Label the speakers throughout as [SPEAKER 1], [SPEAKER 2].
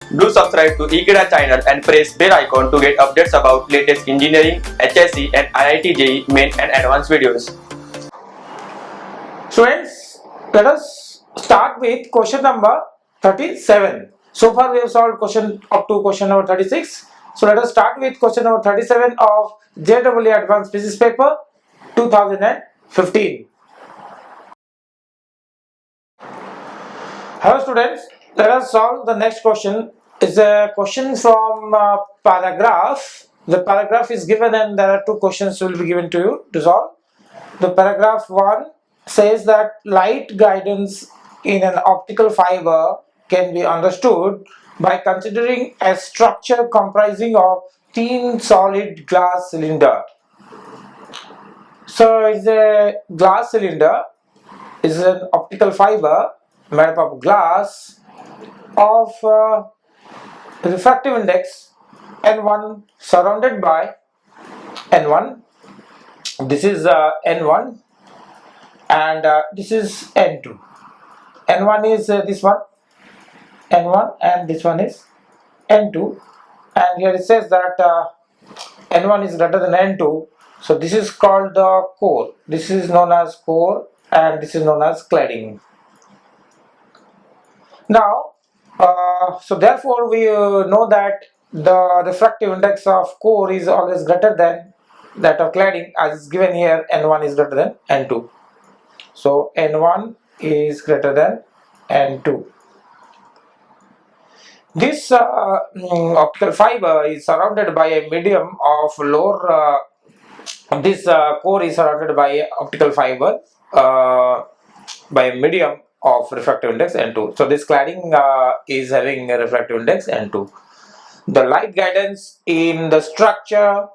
[SPEAKER 1] Do subscribe to Ekeeda channel and press bell icon to get updates about latest engineering, HSC and IIT JEE main and advanced videos.
[SPEAKER 2] Students, let us start with question number 37. So far we have solved question up to question number 36. So let us start with question number 37 of JEE Advanced Physics paper 2015. Hello students, let us solve the next question. It's a question from paragraph. The paragraph is given and there are two questions will be given to you to solve. The paragraph 1 says that light guidance in an optical fiber can be understood by considering a structure comprising of thin solid glass cylinder. So it's a glass cylinder, is an optical fiber made up of glass of refractive index N1 surrounded by N1. This is N1 and this is N2. N1 is this one, N1, and this one is N2, and here it says that N1 is greater than N2, so this is called the core. This is known as core and this is known as cladding. Now, so therefore we know that the refractive index of core is always greater than that of cladding, as is given here. N1 is greater than N2. So N1 is greater than N2. This optical fiber is surrounded by a medium of lower. This core is surrounded by a optical fiber by a medium of refractive index N2. So this cladding is having a refractive index N2. The light guidance in the structure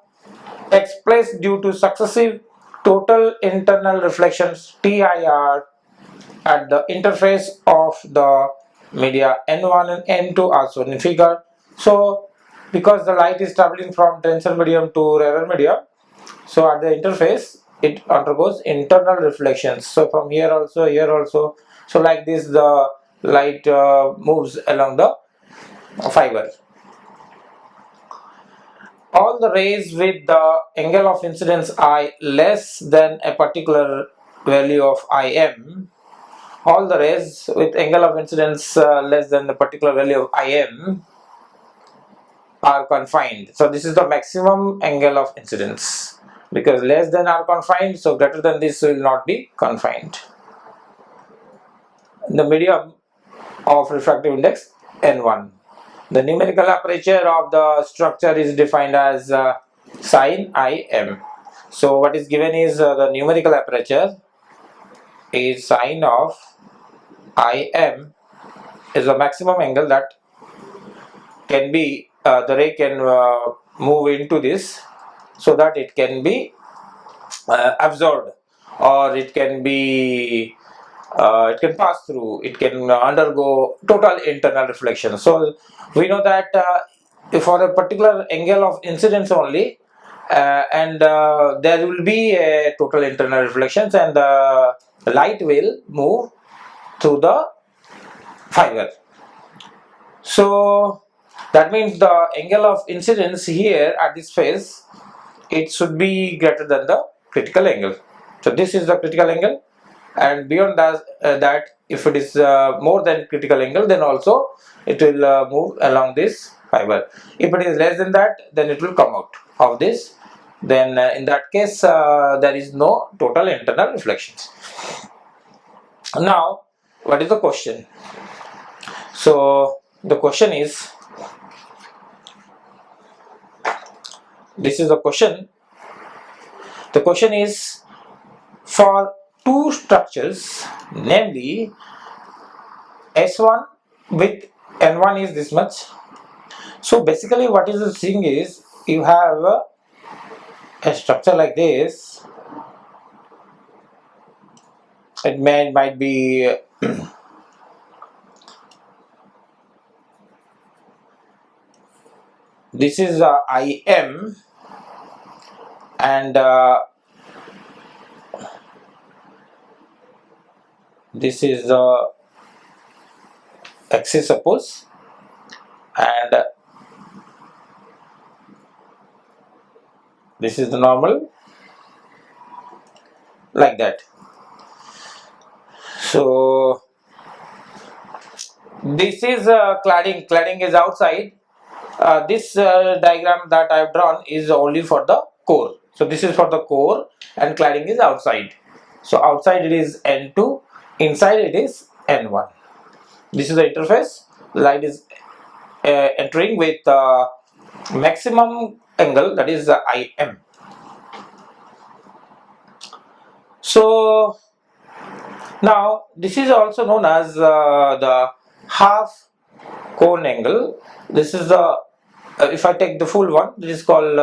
[SPEAKER 2] takes place due to successive total internal reflections TIR at the interface of the media N1 and N2 are shown in figure. So because the light is traveling from denser medium to rarer medium, so at the interface it undergoes internal reflections. So from here also, here also, so like this the light moves along the fiber. All the rays with the angle of incidence I less than a particular value of Im, all the rays with angle of incidence less than the particular value of Im are confined. So this is the maximum angle of incidence, because less than are confined, so greater than this will not be confined. The medium of refractive index N1. The numerical aperture of the structure is defined as sin Im. So what is given is the numerical aperture is sin of Im is the maximum angle that can be the ray can move into this, so that it can be absorbed, or it can be it can pass through, it can undergo total internal reflection. So we know that for a particular angle of incidence only, and there will be a total internal reflections, and the light will move through the fiber. So that means the angle of incidence here at this phase, it should be greater than the critical angle. So this is the critical angle, and beyond that if it is more than critical angle, then also it will move along this fiber. If it is less than that, then it will come out of this. Then in that case there is no total internal reflections. Now what is the question? So the question is, this is the question. The question is, for two structures, namely S1 with N1 is this much. So basically what is the thing is, you have a structure like this. It might be this is Im, and this is the axis, suppose, and this is the normal, like that. So this is cladding is outside. This diagram that I have drawn is only for the core. So this is for the core and cladding is outside. So outside it is N2, inside it is N1. This is the interface. Light is entering with maximum angle, that is IM. So now this is also known as the half cone angle. This is the if I take the full one, this is called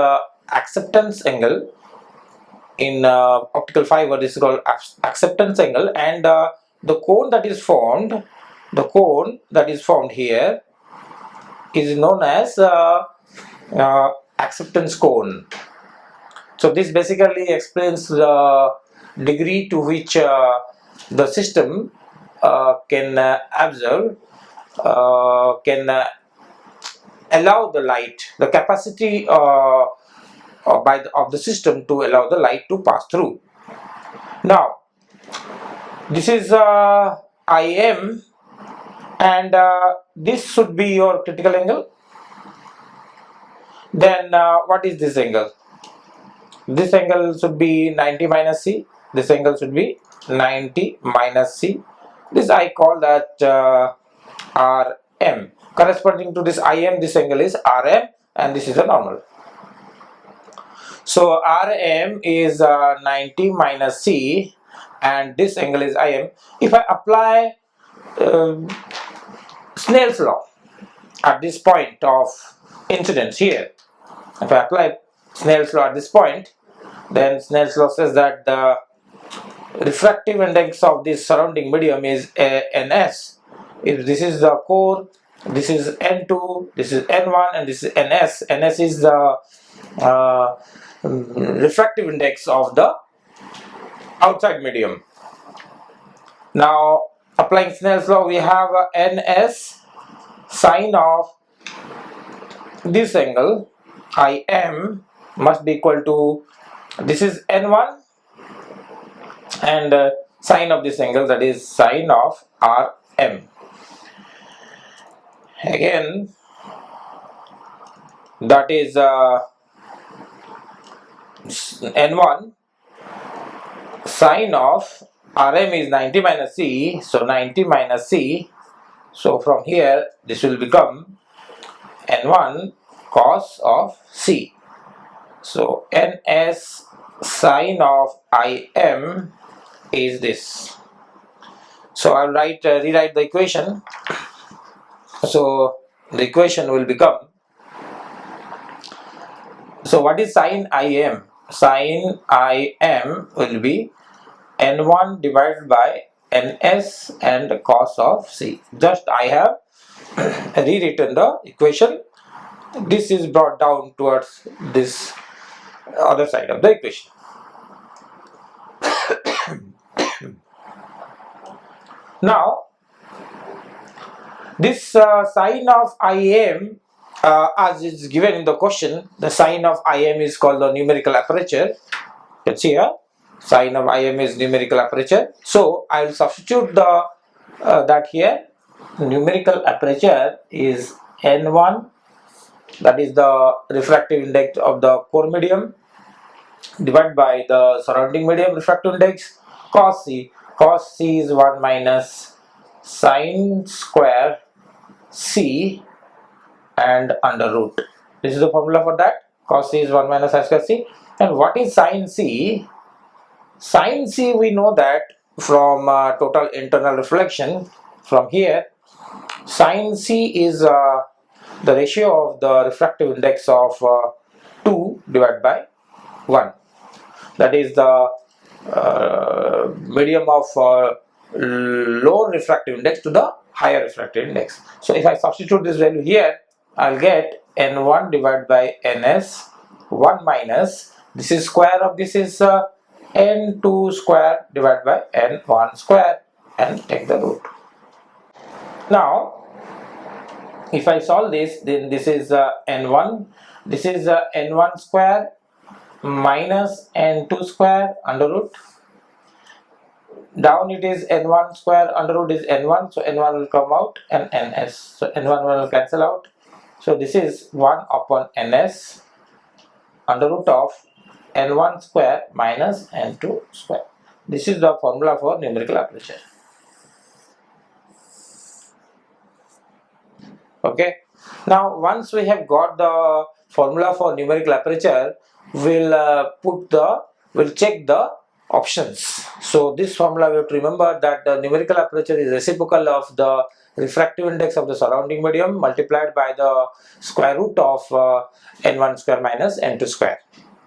[SPEAKER 2] acceptance angle. In optical fiber, this is called acceptance angle, and the cone that is formed, here is known as acceptance cone. So this basically explains the degree to which the system can observe, can allow the light, the capacity of the system to allow the light to pass through. Now this is IM, and this should be your critical angle. Then what is this angle? This angle should be 90 minus C. This angle should be 90 minus C. This I call that RM. Corresponding to this IM, this angle is RM, and this is a normal. So RM is 90 minus C, and this angle is IM. If I apply Snell's law at this point of incidence here, if I apply Snell's law at this point, then Snell's law says that the refractive index of this surrounding medium is NS. If this is the core, this is N2, this is N1, and this is NS. NS is the refractive index of the outside medium. Now applying Snell's law, we have NS sine of this angle IM must be equal to, this is N1, and sine of this angle, that is sine of RM. Again, that is N1 sine of RM is 90 minus C, so 90 minus C. So from here this will become N1 cos of C. So NS sine of IM is this. So I'll rewrite the equation. So the equation will become, so what is sine IM? Sine IM will be N1 divided by NS and cos of C. Just I have rewritten the equation. This is brought down towards this other side of the equation. Now this sine of IM, as is given in the question, the sine of IM is called the numerical aperture. Let's see here, sine of IM is numerical aperture. So I will substitute the that here. Numerical aperture is N1, that is the refractive index of the core medium, divided by the surrounding medium refractive index, cos C. Cos C is 1 minus sine square C and under root. This is the formula for that. Cos C is 1 minus sine square C. And what is sine C? Sine C, we know that from total internal reflection. From here, sine C is the ratio of the refractive index of 2 divided by 1. That is the medium of lower refractive index to the higher refractive index. So if I substitute this value here, I'll get N1 divided by NS 1 minus, this is square of this is N2 square divided by N1 square, and take the root. Now If I solve this, then this is n1, this is n1 square minus n2 square under root. Down it is n1 square under root is n1, so n1 will come out and ns, so n1 will cancel out. So this is 1 upon ns under root of n1 square minus n2 square. This is the formula for numerical aperture. Okay, now once we have got the formula for numerical aperture, we'll check the options. So this formula we have to remember that the numerical aperture is reciprocal of the refractive index of the surrounding medium multiplied by the square root of n1 square minus n2 square.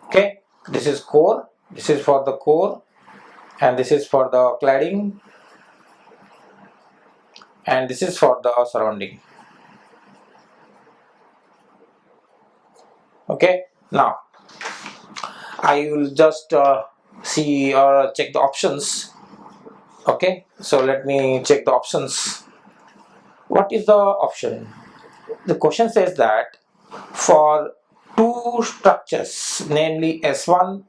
[SPEAKER 2] Okay, this is core, this is for the core, and this is for the cladding, and this is for the surrounding. Okay, now I will just see or check the options. Okay, so let me check the options. What is the option? The question says that for two structures, namely S1,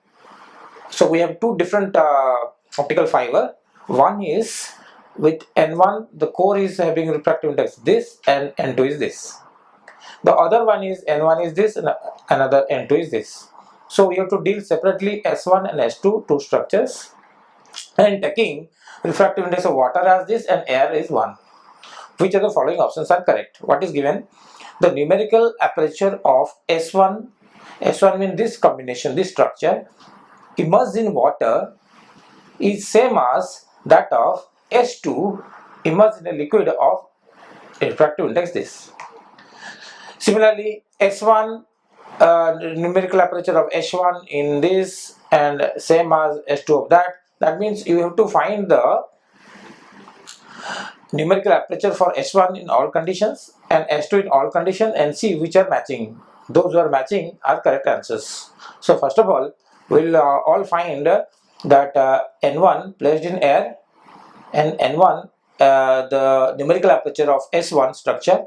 [SPEAKER 2] so we have two different optical fiber. One is with N1, the core is having refractive index this, and N2 is this. The other one is N1 is this and another N2 is this. So we have to deal separately S1 and S2, two structures, and taking refractive index of water as this and air is 1. Which of the following options are correct? What is given? The numerical aperture of S1 means this combination, this structure immersed in water is same as that of S2 immersed in a liquid of refractive index this. Similarly, S1 numerical aperture of S1 in this and same as S2 of that. That means you have to find the numerical aperture for S1 in all conditions and S2 in all conditions and see which are matching. Those who are matching are correct answers. So first of all, we'll all find that N1 placed in air and N1 the numerical aperture of S1 structure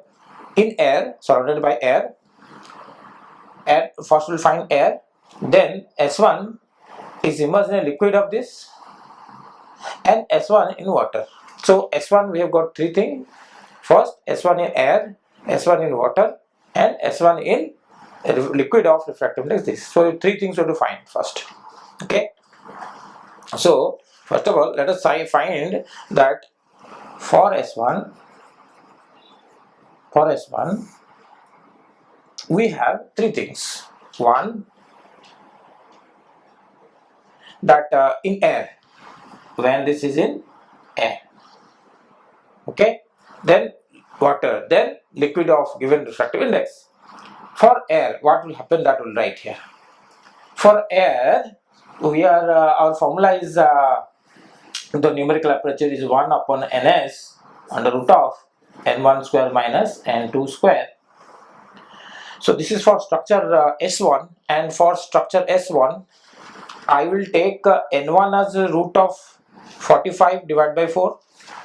[SPEAKER 2] in air, surrounded by air. And first we'll find air, then S1 is immersed in a liquid of this and S1 in water. So S1 we have got three things. First S1 in air, S1 in water, and S1 in a liquid of refractive index this. So three things we have to find first. Okay, so first of all let us find that for S1 we have three things. One, that in air, when this is in air, okay, then water, then liquid of given refractive index. For air, what will happen, that will write here. For air, we are our formula is the numerical aperture is 1 upon ns under root of n1 square minus n2 square. So this is for structure S1, and for structure S1 I will take n1 as a root of 45 divided by 4.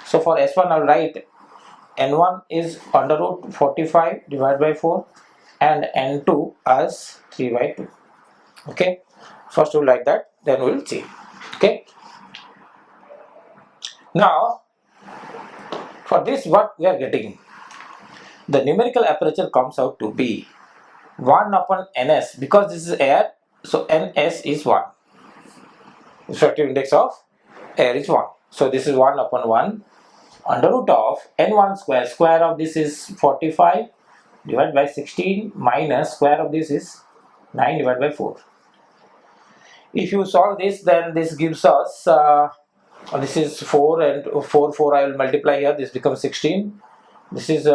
[SPEAKER 2] So for S1 I will write n1 is under root 45 divided by 4 and n2 as 3 by 2. Okay, first we will write that, then we will see. Okay, now for this what we are getting, the numerical aperture comes out to be 1 upon ns, because this is air, so ns is 1. Refractive index of air is 1. So this is 1 upon 1 under root of n1 square. Square of this is 45 divided by 16 minus square of this is 9 divided by 4. If you solve this, then this gives us this is 4 and 4 I will multiply here, this becomes 16. This is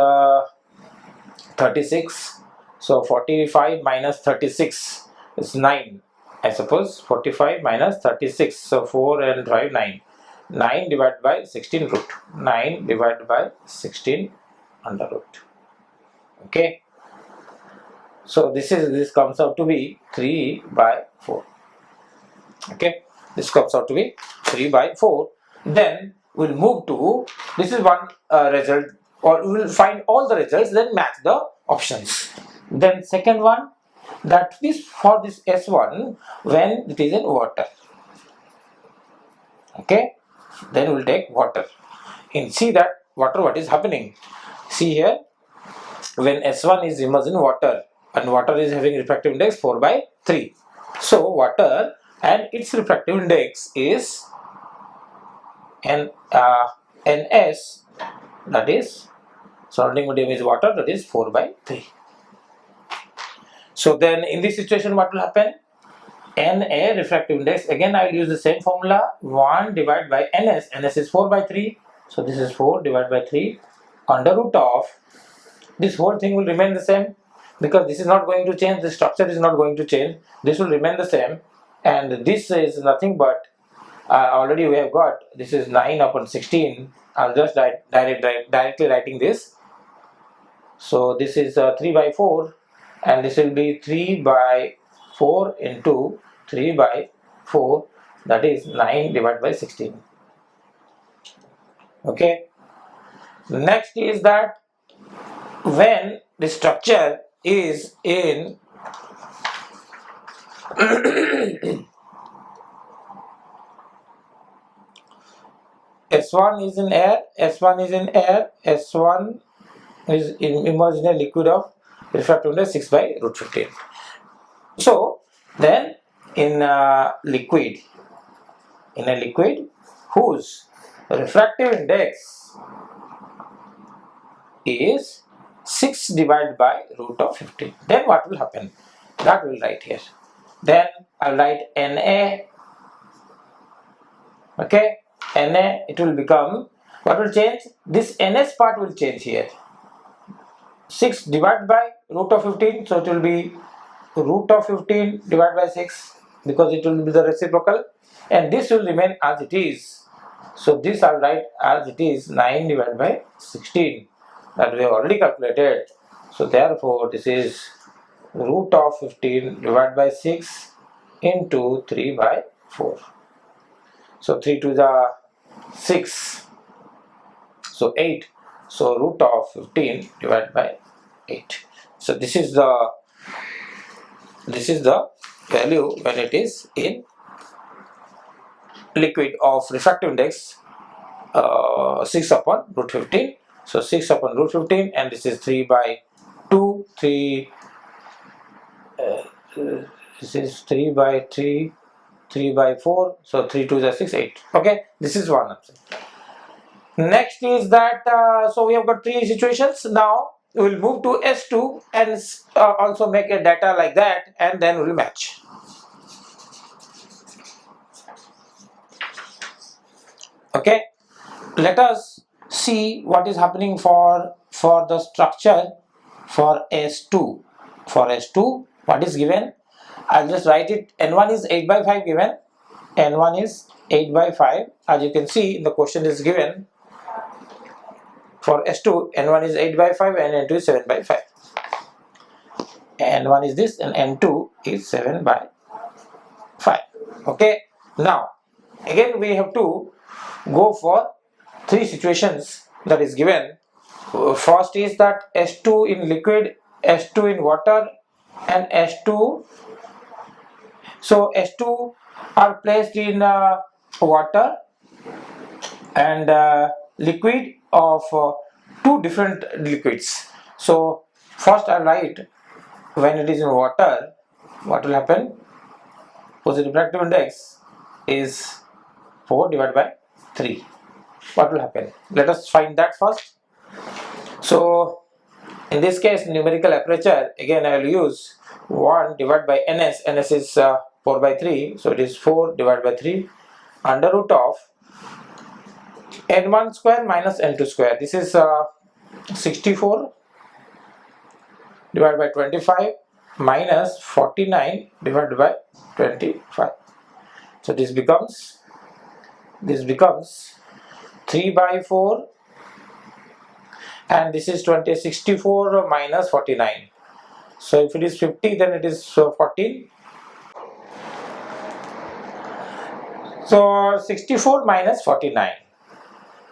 [SPEAKER 2] 36. So 45 minus 36 is 9, I suppose. 45 minus 36, so 4 and 5, 9. 9 divided by 16 root. 9 divided by 16 under root. Okay. So this comes out to be 3 by 4. Okay. This comes out to be 3 by 4. Then we'll move to, this is one result or we will find all the results, then match the options. Then second one, that is for this S1 when it is in water. Okay, then we'll take water and see that water what is happening. See here, when S1 is immersed in water and water is having refractive index 4/3. So water and its refractive index is NS, that is surrounding medium is water, that is 4/3. So then in this situation what will happen? NA refractive index, again I will use the same formula, 1 divided by NS, NS is 4/3, so this is 4 divided by 3 under root of, this whole thing will remain the same because this is not going to change, the structure is not going to change, this will remain the same, and this is nothing but already we have got, this is 9/16, I'll just directly writing this, so this is 3/4 and this will be 3/4 into 3/4, that is 9 divided by 16. Okay, next is that when the structure is in S1 is in air, S1 is in air, S1 is immersed in a liquid of refractive index 6/√15. So then in a liquid whose refractive index is 6 divided by √15, then what will happen? That will write here. Then I'll write Na. Okay, Na, it will become, what will change? This NS part will change here. 6 divided by √15, so it will be √15 divided by 6 because it will be the reciprocal, and this will remain as it is. So this I'll write as it is, 9 divided by 16, that we have already calculated. So therefore this is √15 divided by 6 into 3/4. So 3 to the 6, so 8. So √15 divided by 8. So this is the value when it is in liquid of refractive index 6/√15. So 6/√15, and this is 3/2. This is 3/3. 3/4. So 3 to the 6, 8. Okay, this is one option. Next is that so we have got 3 situations. Now we will move to S2 and also make a data like that, and then we will match. Okay, let us see what is happening for the structure for S2. For S2, what is given? I'll just write it. N1 is 8/5 given. N1 is 8/5. As you can see, the question is given for S2. N1 is 8/5 and N2 is 7/5. N1 is this and N2 is 7/5. Okay. Now, again we have to go for 3 situations that is given. First is that S2 in liquid, S2 in water, and S2. So S2 are placed in water and liquid of 2 different liquids. So first I write when it is in water, what will happen? Positive refractive index is 4 divided by 3. What will happen? Let us find that first. So in this case, numerical aperture, again I will use 1 divided by NS. NS is 4/3, so it is 4 divided by 3 under root of N1 square minus N2 square. This is 64 divided by 25 minus 49 divided by 25. So this becomes 3/4, and this is 64 minus 49. So if it is 50, then it is 14. So 64 minus 49.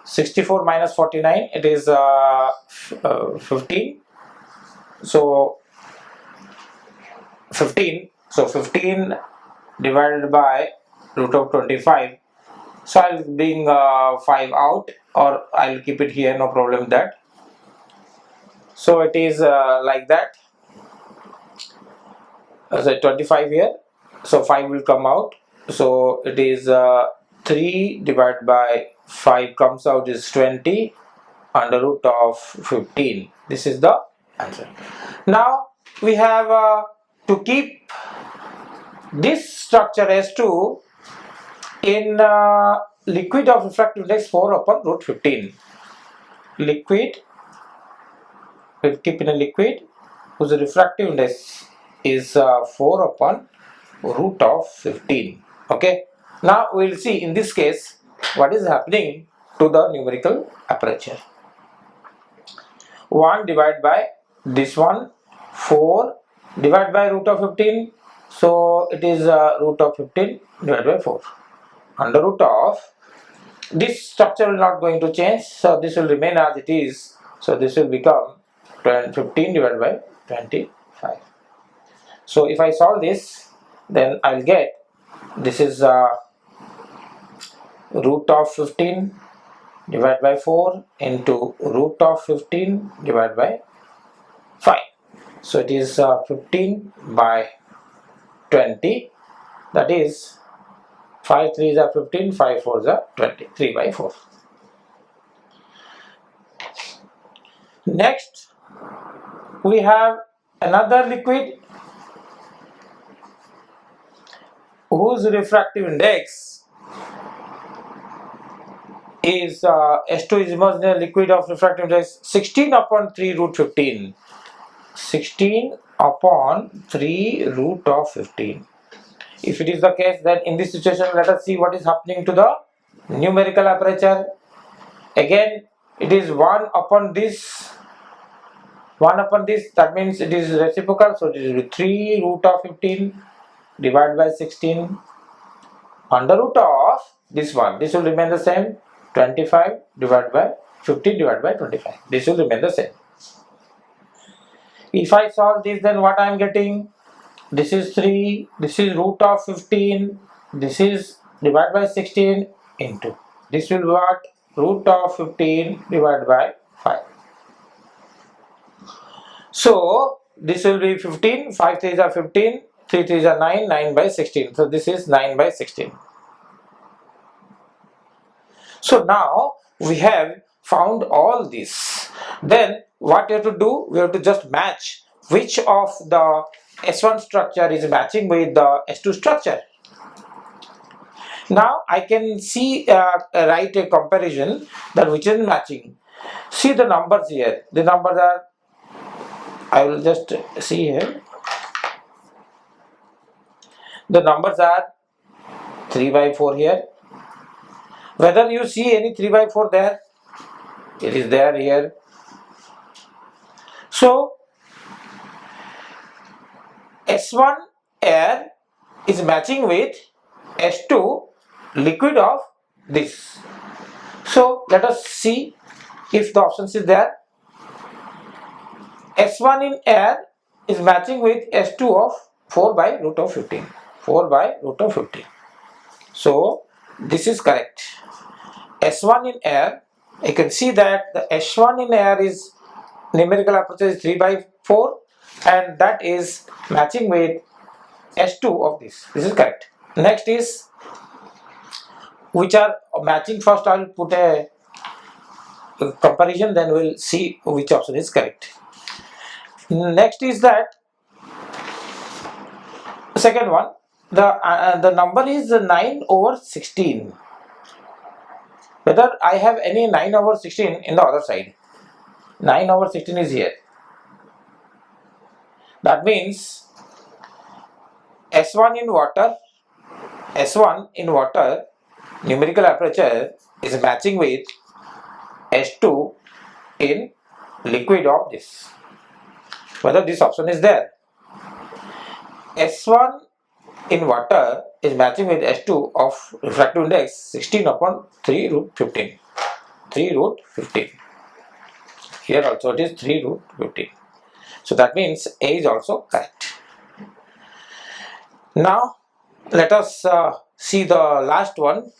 [SPEAKER 2] 64 minus 49, it is 15. So 15. So 15 divided by root of 25. So I'll bring 5 out, or I'll keep it here, no problem with that. So it is like that. So 25 here. So 5 will come out. So it is 3 divided by 5 comes out is 20 under root of 15. This is the answer. Now we have to keep this structure S2 in liquid of refractive index 4 upon root 15. Liquid, we'll keep in a liquid whose refractive index is 4 upon root of 15. Okay. Now we will see in this case what is happening to the numerical aperture. 1 divided by this one, 4 divided by root of 15. So it is root of 15 divided by 4. Under root of, this structure will not going to change, so this will remain as it is. So this will become 15 divided by 25. So if I solve this, then I will get, this is root of 15 divided by 4 into root of 15 divided by 5. So it is 15 by 20, that is 5 3s are 15, 5 4s are 20, 3 by 4. Next, we have another liquid whose refractive index is S2 is imaginary liquid of refractive index 16 upon 3 root 15. 16 upon 3 root of 15. If it is the case, then in this situation let us see what is happening to the numerical aperture. Again, it is 1 upon this, 1 upon this, that means it is reciprocal, so it is 3 root of 15 divided by 16 under root of this one. This will remain the same, 25 divided by 15 divided by 25. This will remain the same. If I solve this, then what I am getting? This is 3, this is root of 15, this is divided by 16 into, this will be what? Root of 15 divided by 5. So this will be 15, 5 3s are 15, 3 3s are 9, 9 by 16. So this is 9 by 16. So now we have found all this. Then what you have to do? We have to just match which of the S1 structure is matching with the S2 structure. Now I can see write a comparison that which is matching. See the numbers here. The numbers are, I will just see here. The numbers are 3 by 4 here. Whether you see any 3 by 4 there, it is there here. So S1 air is matching with S2 liquid of this. So let us see if the options is there. S1 in air is matching with S2 of 4 by root of 15. 4 by root of 15. So this is correct. S1 in air, you can see that the S1 in air is numerical aperture is 3 by 4 and that is matching with S2 of this. This is correct. Next is which are matching. First I will put a comparison, then we will see which option is correct. Next is that second one, the number is 9 over 16. Whether I have any 9 over 16 in the other side. 9 over 16 is here. That means S1 in water numerical aperture is matching with S2 in liquid of this. Whether this option is there. S1 in water is matching with S2 of refractive index 16 upon 3 root 15. 3 root 15. Here also it is 3 root 15. So that means A is also correct. Now let us see the last one.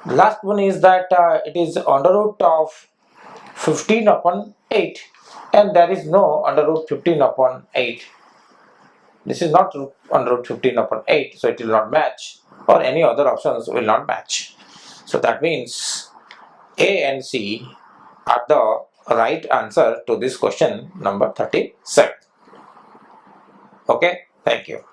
[SPEAKER 2] The last one is that it is under root of 15 upon 8, and there is no under root 15 upon 8. This is not under root 15 upon 8, so it will not match, or any other options will not match. So that means A and C are the right answer to this question number 37. Okay, thank you.